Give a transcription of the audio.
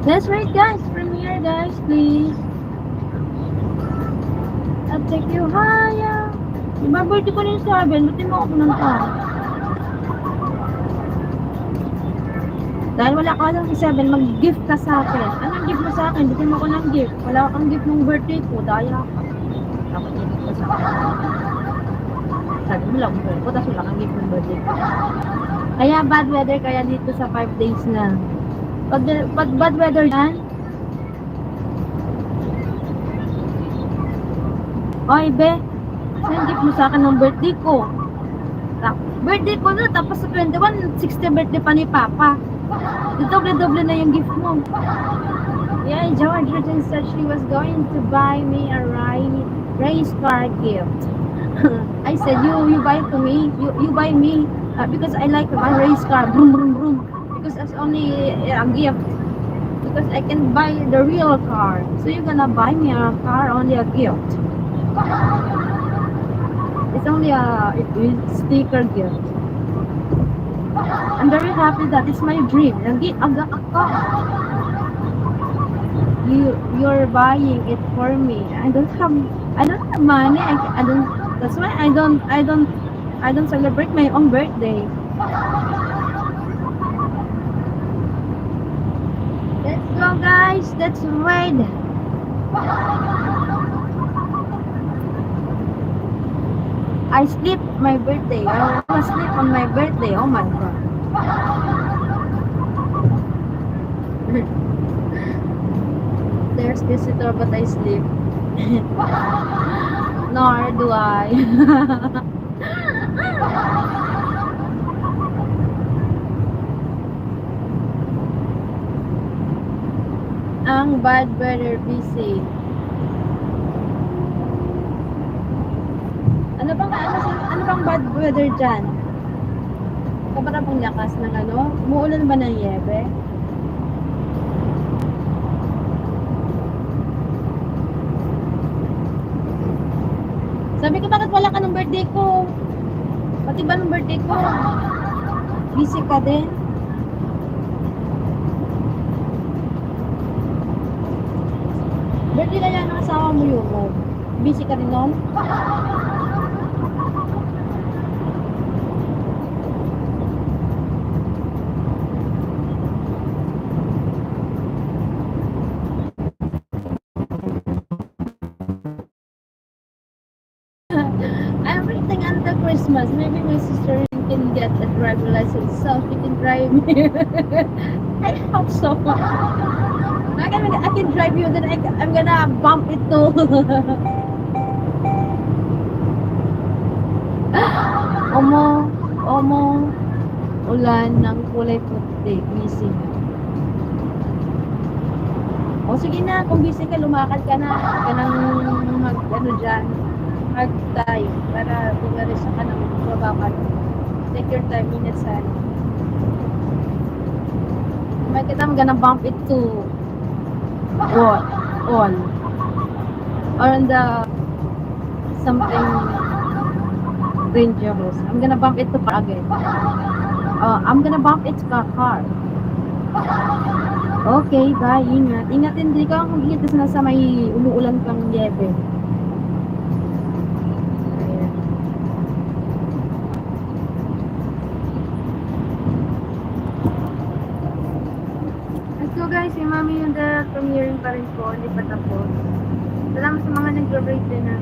Let's wait, guys. Premiere, guys, please. I'll take you higher. Diba, birthday ko na yung 7. Ba't di mo ako pinunta? Dahil wala ka lang sa 7, mag-gift ka sa akin. Anong gift mo sa akin? Bigyan mo ko ng gift. Wala kang gift ng birthday ko. Daya ka. Dapat gift ko sa akin. Sabi mo lang, ko, tapos wala kang gift ng birthday ko. Kaya bad weather, kaya dito sa 5 days na. Pag bad weather yan, oy, be, saan gift mo sa akin ng birthday ko? Birthday ko na, tapos sa 21, 60 birthday pa ni Papa. Doble-doble na yung gift mo. Yeah, George said she was going to buy me a race car gift. I said, you buy to me, you buy me, because I like a race car, vroom, vroom, vroom. Because that's only a gift. Because I can buy the real car. So you're gonna buy me a car, only a gift. It's only a sticker gift. I'm very happy that it's my dream. You're buying it for me. I don't have money. I don't. That's why I don't celebrate my own birthday. Let's go, guys. Let's ride. I sleep my birthday. I was sleep on my birthday. Oh my god. There's visitor but I sleep. Nor do I. Ang bad weather busy. Ano bang bad weather dyan? Kapara pong lakas ng ano? Umuulan ba ng yebe? Sabi ko, bakit wala ka ng birthday ko? Pati ba ng birthday ko? Busy ka din? Birthday na yan ng asawa mo yun. Busy ka rin nun? Everything under Christmas. Maybe my sister can get a driver license so she can drive me. I hope so. I can drive you, then I'm gonna bump it too. Omo, ulan ng kulay puti, busy. O sige na, kung busy ka, lumakad ka na. Ka nang mag-time para bumalis ka ng babakad. Take your time, minutes ha. I'm gonna bump it to all or on the something dangerous. I'm gonna bump it to car again. I'm gonna bump it to car. Okay, bye. Ingat. Ingat din. Hindi ka mag-ingat kasi nasa may umuulan kang yebe. Ayan. Let's go, guys. Si Mami yung premiering pa rin po. Hindi pa tapos. Salamat sa mga nag-rate din na.